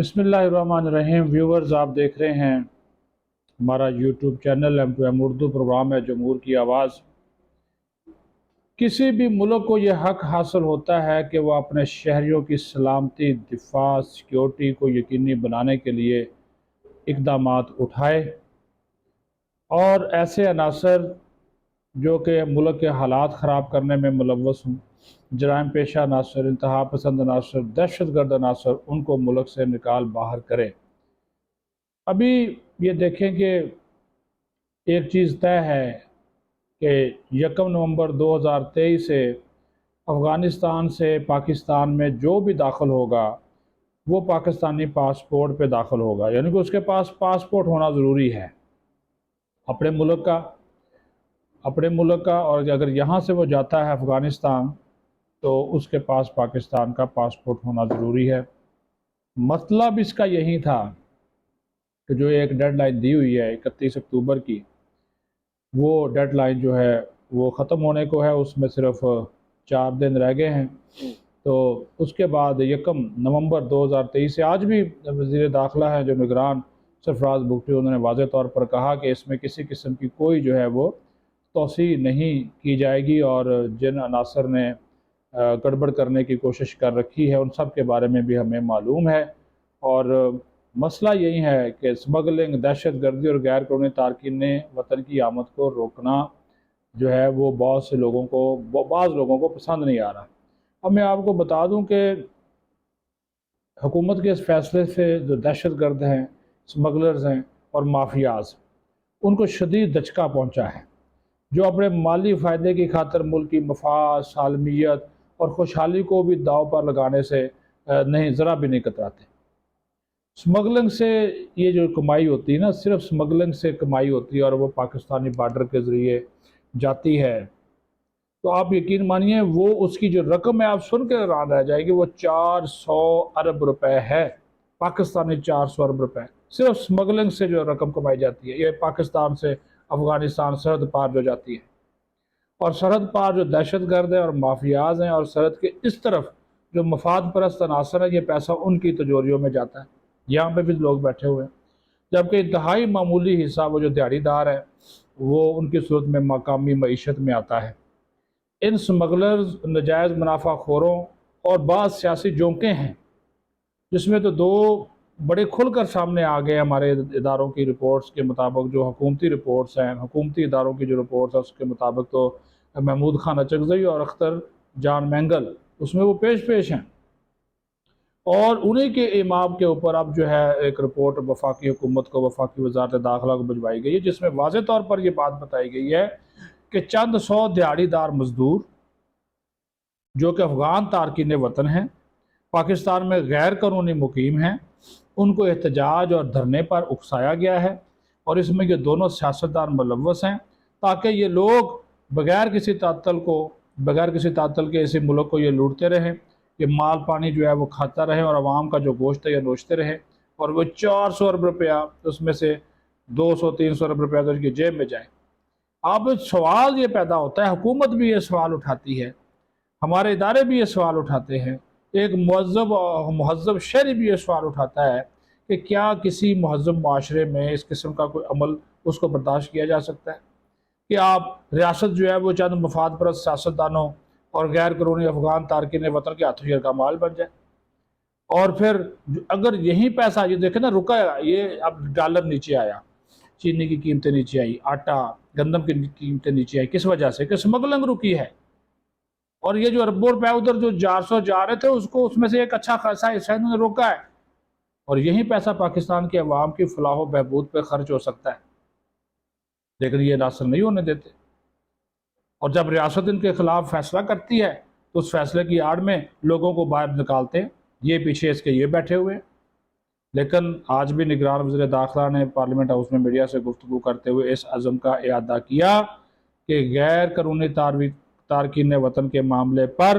बिस्मिल्लाहिर्रहमानिर्रहीम। व्यूवर्स, आप देख रहे हैं हमारा YouTube channel M2M Urdu programme है जमहूर की आवाज़। किसी भी मुल्क को यह हक हासिल होता है कि वह अपने शहरियों की सलामती, दिफा, सिक्योरिटी को यकीनी बनाने के लिए इक़दामात उठाए और ऐसे अनासर जो कि मुल्क के हालात ख़राब करने में मुलव्वस हों, जराइम पेशा अनासर, इंतहा पसंद अनासर, दहशत गर्द अनासर, उनको मुल्क से निकाल बाहर करें। अभी ये देखें कि एक चीज़ तय है कि 1 नवंबर 2023 से अफ़गानिस्तान से पाकिस्तान में जो भी दाखिल होगा वो पाकिस्तानी पासपोर्ट पे दाखिल होगा, यानी कि उसके पास पासपोर्ट होना ज़रूरी है अपने मुल्क का। और अगर यहाँ से वो जाता है अफ़गानिस्तान तो उसके पास पाकिस्तान का पासपोर्ट होना ज़रूरी है। मतलब इसका यही था कि जो एक डेडलाइन दी हुई है 31 अक्टूबर की, वो डेडलाइन जो है वो ख़त्म होने को है, उसमें सिर्फ 4 दिन रह गए हैं। तो उसके बाद 1 नवंबर 2023 से आज भी वज़ीर दाखिला है जो निगरान सरफराज भुगटी, उन्होंने वाज़ेह तौर पर कहा कि इसमें किसी किस्म की कोई जो है वो तौसी नहीं की जाएगी और जिन अनासर ने गड़बड़ करने की कोशिश कर रखी है उन सब के बारे में भी हमें मालूम है। और मसला यही है कि स्मगलिंग, दहशत गर्दी और गैर कानूनी तारकीन वतन की आमद को रोकना जो है वो बाज़ लोगों को पसंद नहीं आ रहा। अब मैं आपको बता दूं कि हुकूमत के इस फैसले से जो दहशत गर्द हैं, स्मगलर्स हैं और माफियाज, उनको शदीद धचका पहुंचा है, जो अपने माली फ़ायदे की खातर मुल्क की मफाद, सालमियत और खुशहाली को भी दाव पर लगाने से नहीं, ज़रा भी नहीं कतराते। स्मगलिंग से ये जो कमाई होती है ना, सिर्फ स्मगलिंग से कमाई होती है और वो पाकिस्तानी बार्डर के ज़रिए जाती है। तो आप यकीन मानिए वो उसकी जो रकम है आप सुन के हैरान रह जाएगी, वो 400 अरब रुपए है, पाकिस्तानी 400 अरब रुपए सिर्फ स्मगलिंग से जो रकम कमाई जाती है। ये पाकिस्तान से अफ़गानिस्तान सरहद पार जो जाती है, और सरहद पार जो दहशत गर्द है और माफियाज हैं और सरहद के इस तरफ जो मफाद परस्त अनासर है, ये पैसा उनकी तिजोरियों में जाता है। यहाँ पे भी लोग बैठे हुए हैं, जबकि इंतहाई मामूली हिस्सा वो जो दिहाड़ीदार है वो उनकी सूरत में मकामी मईशत में आता है। इन स्मगलर्स, नजायज़ मुनाफा खोरों और बाज़ सियासी जोंके हैं, जिसमें तो दो बड़े खुलकर सामने आ गए हमारे इदारों की रिपोर्ट्स के मुताबिक। जो हुकूमती रिपोर्ट्स हैं, हुकूमती इदारों की जो रिपोर्ट्स है उसके मुताबिक तो महमूद खान अचकज़ई और अख्तर जान मैंगल उसमें वो पेश हैं। और उन्हीं के इमाम के ऊपर अब जो है एक रिपोर्ट वफाकी हुकूमत को, वफाकी वज़ारत दाखिला को भिजवाई गई है, जिसमें वाज़ेह तौर पर यह बात बताई गई है कि चंद 100 दिहाड़ीदार मजदूर जो कि अफ़गान तारकीन वतन हैं, पाकिस्तान में गैर कानूनी मुकीम हैं, उनको एहतजाज और धरने पर उकसाया गया है। और इसमें ये दोनों सियासतदान मुलव्वस हैं, ताकि ये लोग बगैर किसी तातल के इसी मुल्क को ये लूटते रहें, ये माल पानी जो है वो खाता रहे और आवाम का जो गोश्त है ये नोचते रहे, और वो 400 अरब रुपया उसमें से 200-300 अरब रुपया तो उनकी जेब में जाए। अब सवाल ये पैदा होता है, हुकूमत भी ये सवाल उठाती है, हमारे इदारे भी ये सवाल उठाते हैं, एक महज़ब शहरी भी ये सवाल उठाता है कि क्या किसी महज़ब माशरे में इस किस्म का कोई अमल उसको बर्दाश्त किया जा सकता है कि आप रियासत जो है वो चंद मफाद परस्त सियासतदानों और गैर कानूनी अफ़गान तारकीन वतन के हाथों का माल बन जाए। और फिर अगर यही पैसा, ये देखें ना, रुका है ये, अब डॉलर नीचे आया, चीनी की कीमतें नीचे आई, आटा गंदम की कीमतें नीचे आई, किस वजह से कि स्मगलिंग रुकी है। और ये जो अरबों रुपए उधर जो 400 जा रहे थे उसको, उसमें से एक अच्छा खासा हिस्सा इन्होंने रोका है, और यही पैसा पाकिस्तान के अवाम की फलाह व बहबूद पर खर्च हो सकता है, लेकिन ये नासर नहीं होने देते। और जब रियासत इनके खिलाफ फैसला करती है तो उस फैसले की आड़ में लोगों को बाहर निकालते हैं, ये पीछे इसके ये बैठे हुए हैं। लेकिन आज भी निगरान वज़ीर दाखिला ने पार्लियामेंट हाउस में मीडिया से गुफ्तगू करते हुए इस अज़म का इआदा किया कि गैर कानूनी तारकीन वतन के मामले पर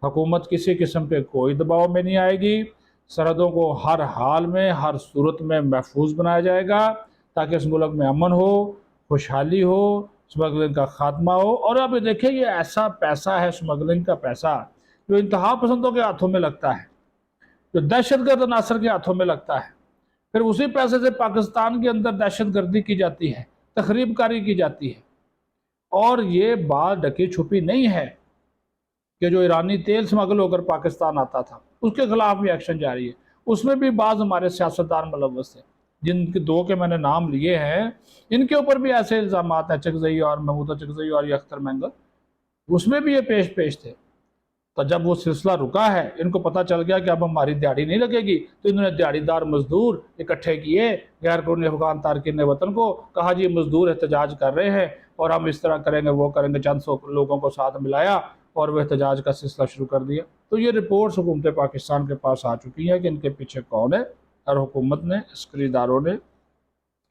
हुकूमत किसी किस्म के कोई दबाव में नहीं आएगी। सरहदों को हर हाल में, हर सूरत में महफूज बनाया जाएगा ताकि इस मुल्क में अमन हो, खुशहाली हो, स्मगलिंग का खात्मा हो। और अब देखिए ये ऐसा पैसा है, स्मगलिंग का पैसा, जो इंतहा पसंदों के हाथों में लगता है। جو دہشت گرد عناصر کے ہاتھوں میں لگتا ہے، پھر اسی پیسے سے پاکستان کے اندر دہشت گردی کی جاتی ہے، تخریب کاری کی جاتی ہے۔ اور یہ بات ڈکی چھپی نہیں ہے کہ جو ایرانی تیل سمگل ہو کر پاکستان آتا تھا اس کے خلاف بھی ایکشن جاری ہے، اس میں بھی بعض ہمارے سیاستدان ملوث ہیں، جن کے دو کے میں نے نام لیے ہیں، ان کے اوپر بھی ایسے الزامات ہیں، چکزئی اور محمودہ چکزئی اور یہ اختر مینگل، اس میں بھی یہ پیش تھے۔ تو جب وہ سلسلہ رکا ہے، ان کو پتہ چل گیا کہ اب ہماری دیہڑی نہیں لگے گی، تو انہوں نے دیہڑی دار مزدور اکٹھے کیے، غیر قانونی افغان تارکین وطن کو کہا جی مزدور احتجاج کر رہے ہیں اور ہم اس طرح کریں گے وہ کریں گے، چند سو لوگوں کو ساتھ ملایا اور وہ احتجاج کا سلسلہ شروع کر دیا۔ تو یہ رپورٹس حکومت پاکستان کے پاس آ چکی ہیں کہ ان کے پیچھے کون ہے، اور حکومت نے، عسکری اداروں نے،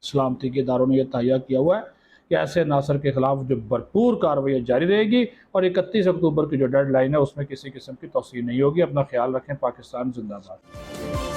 سلامتی کے اداروں نے یہ تہیہ کیا ہوا ہے کہ ایسے عناصر کے خلاف جو بھرپور کارروائی جاری رہے گی، اور 31 اکتوبر کی جو ڈیڈ لائن ہے اس میں کسی قسم کی توسیع نہیں ہوگی۔ اپنا خیال رکھیں۔ پاکستان زندہ باد۔